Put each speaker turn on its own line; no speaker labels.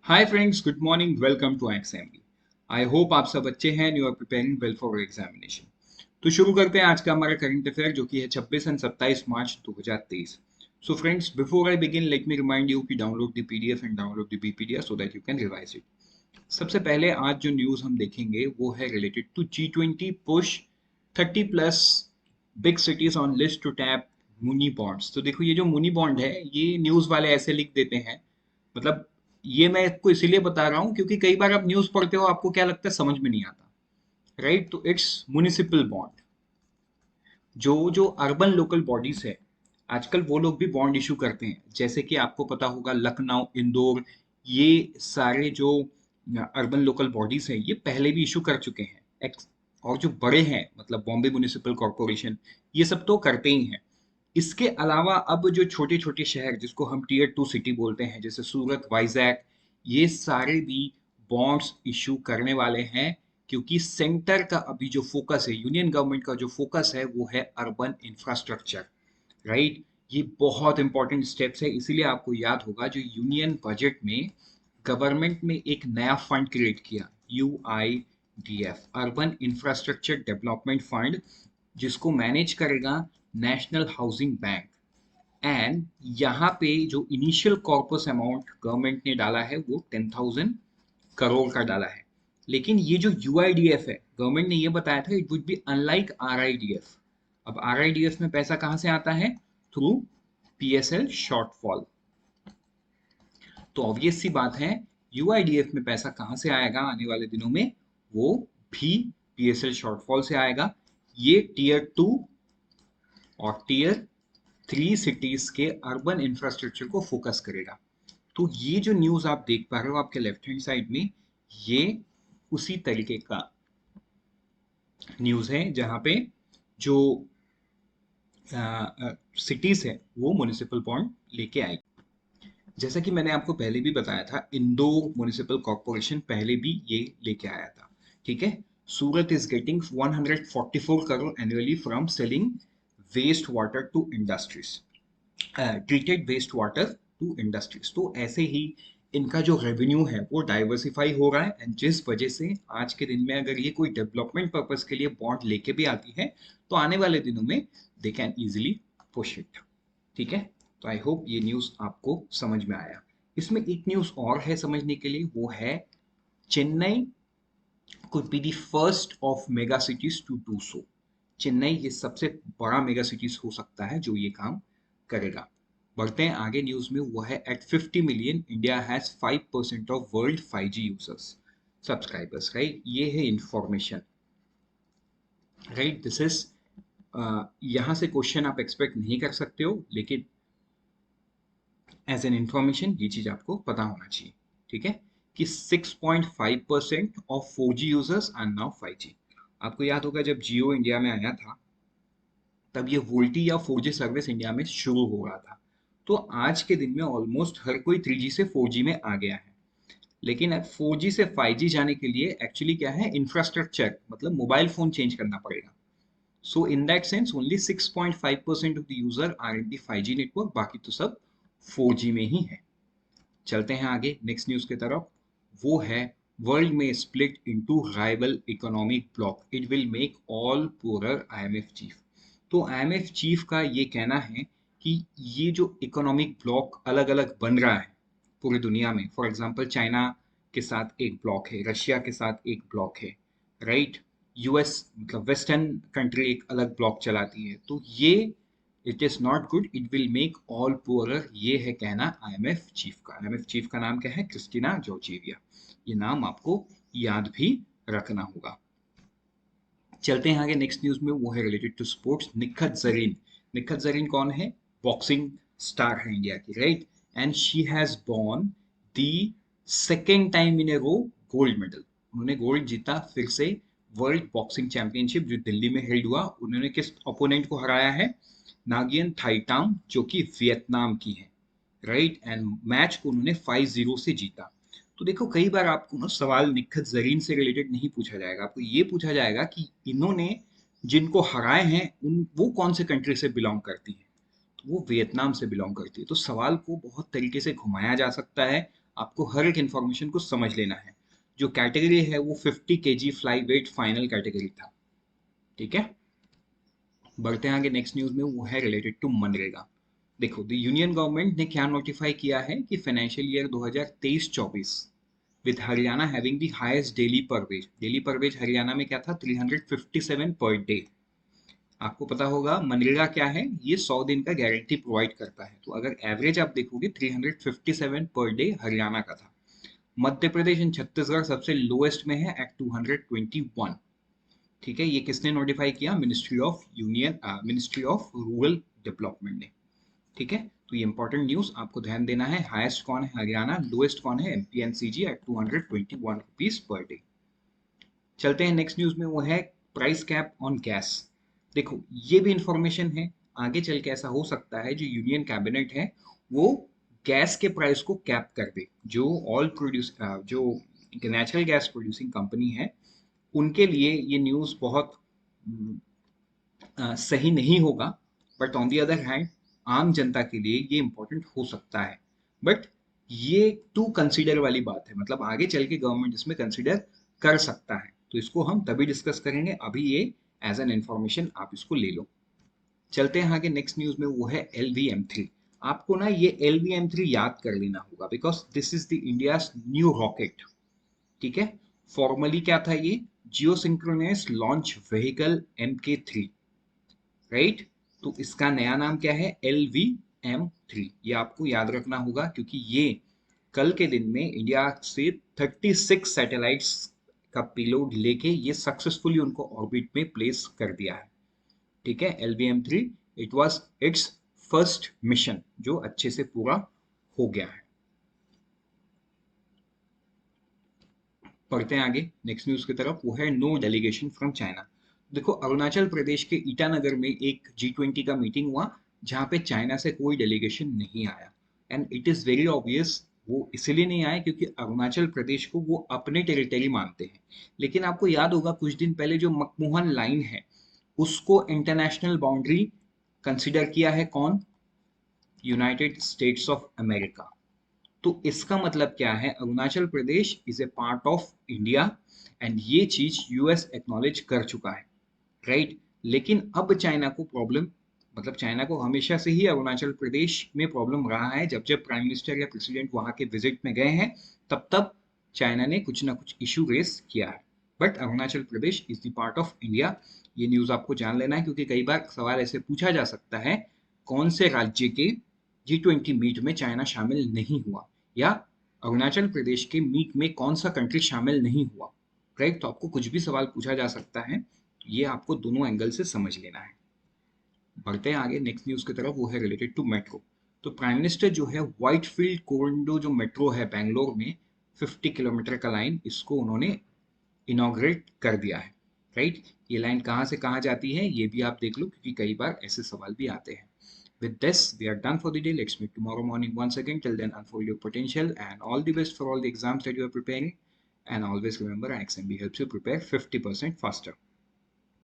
Hi friends, good morning, welcome to Examply. I hope आप सब अच्छे हैं, you are preparing well for examination. तो शुरू करते हैं आज का हमारा करंट अफेयर, जो कि है 26 and 27 March 2023। So friends, before I begin let me remind you कि download the PDF and download the BPDF so that you can revise it. सबसे पहले आज जो न्यूज़ हम देखेंगे वो है related to G20 push 30 plus big cities on list to tap muni bonds. तो देखो, ये जो मुनी बॉन्ड है, ये न्यूज़ वाले ऐसे लिख देते हैं, मतलब ये मैं आपको इसीलिए बता रहा हूँ क्योंकि कई बार आप न्यूज़ पढ़ते हो, आपको क्या लगता है, समझ में नहीं आता। राइट, तो इट्स म्युनिसिपल बॉन्ड। जो जो अर्बन लोकल बॉडीज है, आजकल वो लोग भी बॉन्ड इशू करते हैं। जैसे कि आपको पता होगा, लखनऊ, इंदौर, ये सारे जो अर्बन लोकल बॉडीज हैं, ये पहले भी इशू कर चुके हैं। और जो बड़े हैं, मतलब बॉम्बे म्युनिसिपल कॉरपोरेशन, ये सब तो करते ही हैं। इसके अलावा अब जो छोटे छोटे शहर, जिसको हम टीयर 2 सिटी बोलते हैं, जैसे सूरत, वाइजैक, ये सारे भी बॉन्ड्स इशू करने वाले हैं। क्योंकि सेंटर का अभी जो फोकस है, यूनियन गवर्नमेंट का जो फोकस है, वो है अर्बन इंफ्रास्ट्रक्चर। राइट, ये बहुत इंपॉर्टेंट स्टेप्स है। इसीलिए आपको याद होगा, जो यूनियन बजट में गवर्नमेंट ने एक नया फंड क्रिएट किया, UIDF, urban infrastructure development fund, जिसको मैनेज करेगा नेशनल हाउसिंग बैंक। एंड यहाँ पे जो इनिशियल कॉर्पस अमाउंट गवर्नमेंट ने डाला है, वो 10,000 करोड़ का डाला है। लेकिन ये जो UIDF है, गवर्नमेंट ने ये बताया था it would be unlike RIDF। अब RIDF में पैसा कहाँ से आता है? Through PSL shortfall. तो ऑब्वियस सी बात है, UIDF में पैसा कहाँ से आएगा आने वाले दिनों में? वो भी PSL शॉर्टफॉल से आएगा। ये टीयर 2 और टीयर 3 सिटीज के अर्बन इंफ्रास्ट्रक्चर को फोकस करेगा। तो ये जो न्यूज़ आप देख पा रहे हो आपके लेफ्ट हैंड साइड में, ये उसी तरीके का न्यूज़ है, जहाँ पे जो सिटीज है वो म्युनिसिपल बॉन्ड लेके आएगी। जैसा कि मैंने आपको पहले भी बताया था, इंदौर म्युनिसिपल कॉर्पोरेशन पहले भी ये लेके आया था। ठीक है, Surat is getting 144 crore annually from selling waste water to industries, treated waste water to industries. तो ऐसे ही इनका जो रेवेन्यू है वो डाइवर्सिफाई हो रहा है, एंड जिस वजह से आज के दिन में अगर ये कोई डेवलपमेंट पर्पस के लिए बॉन्ड लेके भी आती है, तो आने वाले दिनों में they can easily push it. ठीक है, तो आई होप ये न्यूज़ आपको समझ में आया। इसमें एक न्यूज़ और है समझने के लिए, वो है Chennai could be the first of mega cities to do so। Chennai ये सबसे बड़ा मेगा सिटीज हो सकता है जो ये काम करेगा। बढ़ते हैं आगे न्यूज में, वो है at 50 million India has 5% of world 5G users subscribers. Right, ये है इंफॉर्मेशन। राइट, दिस इज, यहाँ से क्वेश्चन आप एक्सपेक्ट नहीं कर सकते हो, लेकिन एज एन इंफॉर्मेशन ये चीज आपको पता होना चाहिए। ठीक है, कि 6.5% of 4G users are now 5G। आपको याद होगा, जब जियो इंडिया में आया था, तब ये वोल्टी या 4G सर्विस इंडिया में शुरू हो रहा था। तो आज के दिन में ऑलमोस्ट हर कोई 3G से 4G में आ गया है। लेकिन अब 4G से 5G जाने के लिए एक्चुअली क्या है, इंफ्रास्ट्रक्चर, मतलब मोबाइल फोन चेंज करना पड़ेगा। So in that sense only 6.5% of the user are in the 5G network, बाकी तो सब 4G में ही है। चलते हैं आगे नेक्स्ट न्यूज की तरफ। वो है, वर्ल्ड में split into rival economic block, it will make all poorer IMF chief. तो IMF चीफ का ये कहना है कि ये जो इकोनॉमिक ब्लॉक अलग अलग बन रहा है पूरी दुनिया में, फॉर एग्जांपल चाइना के साथ एक ब्लॉक है, रशिया के साथ एक ब्लॉक है, राइट, US मतलब वेस्टर्न कंट्री एक अलग ब्लॉक चलाती है, तो ये it is not good, it will make all poorer. ये है कहना IMF चीफ का। IMF चीफ का नाम क्या है? क्रिस्टिना जॉर्जिविया। ये नाम आपको याद भी रखना होगा। चलते हैं आगे नेक्स्ट न्यूज में, वो है related to sports. Nikhat Zareen, Nikhat Zareen कौन है? बॉक्सिंग स्टार है इंडिया की, right, and she has won the second time in a row gold medal. उन्होंने गोल्ड जीता फिर से, वर्ल्ड बॉक्सिंग चैंपियनशिप जो दिल्ली में हेल्ड हुआ। उन्होंने किस ओपोनेंट को हराया है? नागियन थाईटांग, जो कि वियतनाम की है, राइट, एंड मैच को उन्होंने 5-0 से जीता। तो देखो, कई बार आपको ना सवाल निखत जरीन से रिलेटेड नहीं पूछा जाएगा, आपको ये पूछा जाएगा कि इन्होंने जिनको हराए हैं उन वो कौन से कंट्री से बिलोंग करती हैं। तो वो वियतनाम से बिलोंग करती है। तो सवाल को बहुत तरीके से घुमाया जा सकता है, आपको हर एक इन्फॉर्मेशन को समझ लेना है। जो कैटेगरी है वो 50 kg fly weight final category था। ठीक है, बढ़ते हैं आगे नेक्स्ट न्यूज में, वो है रिलेटेड टू मनरेगा। देखो, द यूनियन गवर्नमेंट ने क्या नोटिफाई किया है कि financial year 2023-24 with Haryana having the highest daily पर वेज। डेली पर वेज हरियाणा में क्या था, 357 पर डे। आपको पता होगा मनरेगा क्या है, ये 100 दिन का गारंटी प्रोवाइड करता है। तो अगर एवरेज आप देखोगे 357 पर डे हरियाणा का था। मध्य प्रदेश एंड छत्तीसगढ़ सबसे लोएस्ट में है एट 221। ठीक है, ये किसने नोटिफाई किया, मिनिस्ट्री ऑफ रूरल डेवलपमेंट ने। ठीक है, तो ये इंपॉर्टेंट न्यूज आपको ध्यान देना है। हाईएस्ट कौन है हरियाणा, लोएस्ट कौन है एमपीएनसीजी एट 221 रुपीज पर डे। चलते हैं नेक्स्ट न्यूज में, वो है प्राइस कैप ऑन गैस। देखो, ये भी इंफॉर्मेशन है, आगे चल के ऐसा हो सकता है जो यूनियन कैबिनेट है वो गैस के प्राइस को कैप कर दे। जो नेचुरल गैस प्रोड्यूसिंग कंपनी है उनके लिए ये न्यूज़ बहुत सही नहीं होगा, but on the other hand आम जनता के लिए ये इंपॉर्टेंट हो सकता है। बट ये टू कंसीडर वाली बात है, मतलब आगे चल के गवर्नमेंट इसमें कंसीडर कर सकता है, तो इसको हम तभी डिस्कस करेंगे। अभी ये एज एन इंफॉर्मेशन आप इसको ले लो। चलते हैं आगे नेक्स्ट न्यूज में, वो है LVM3। आपको ना ये LVM3 याद कर लेना होगा because this is the India new rocket. ठीक है, फॉर्मली क्या था ये, geosynchronous launch vehicle MK3, right. तो इसका नया नाम क्या है, LVM3। ये आपको याद रखना होगा क्योंकि ये कल के दिन में इंडिया से 36 सैटेलाइट्स का पेलोड लेके ये सक्सेसफुली उनको ऑर्बिट में प्लेस कर दिया है। ठीक है, LVM3 it was it's first mission जो अच्छे से पूरा हो गया है। पढ़ते हैं आगे नेक्स्ट न्यूज की तरफ, वो है नो डेलीगेशन फ्रॉम चाइना। देखो, अरुणाचल प्रदेश के ईटानगर में एक G20 का मीटिंग हुआ जहां पे चाइना से कोई डेलीगेशन नहीं आया। And it is very obvious, वो इसलिए नहीं आए क्योंकि अरुणाचल प्रदेश को वो अपने टेरिटरी मानते हैं। लेकिन आपको याद होगा कुछ दिन पहले जो मकमुहन लाइन है उसको इंटरनेशनल बाउंड्री कंसिडर किया है कौन, यूनाइटेड स्टेट्स ऑफ अमेरिका। तो इसका मतलब क्या है, Arunachal Pradesh is a part of India and ये चीज यूएस एक्नॉलेज कर चुका है, राइट। लेकिन अब चाइना को प्रॉब्लम, मतलब चाइना को हमेशा से ही अरुणाचल प्रदेश में प्रॉब्लम रहा है। जब जब प्राइम मिनिस्टर या प्रेसिडेंट वहां के विजिट में गए हैं तब तब चाइना ने कुछ ना कुछ इशू रेस किया है। But Arunachal Pradesh is the part of India. ये न्यूज आपको जान लेना है क्योंकि कई बार सवाल ऐसे पूछा जा सकता है, कौन से राज्य के G20 मीट में चाइना शामिल नहीं हुआ, या अरुणाचल प्रदेश के मीट में कौन सा कंट्री शामिल नहीं हुआ, राइट। तो आपको कुछ भी सवाल पूछा जा सकता है, तो ये आपको दोनों एंगल से समझ लेना है। बढ़ते हैं आगे नेक्स्ट न्यूज की तरफ, वो है रिलेटेड टू मेट्रो। तो प्राइम मिनिस्टर जो है व्हाइटफील्ड कोरिडोर जो मेट्रो है बैंगलोर में 50 किलोमीटर का लाइन, इसको उन्होंने इनॉग्रेट कर दिया है, राइट। ये लाइन कहाँ से कहाँ जाती है ये भी आप देख लो क्योंकि कई बार ऐसे सवाल भी आते हैं। With this, we are done for the day. Let's meet tomorrow morning once again. Till then, unfold your potential and all the best for all the exams that you are preparing. And always remember, IXMB helps you prepare 50% faster.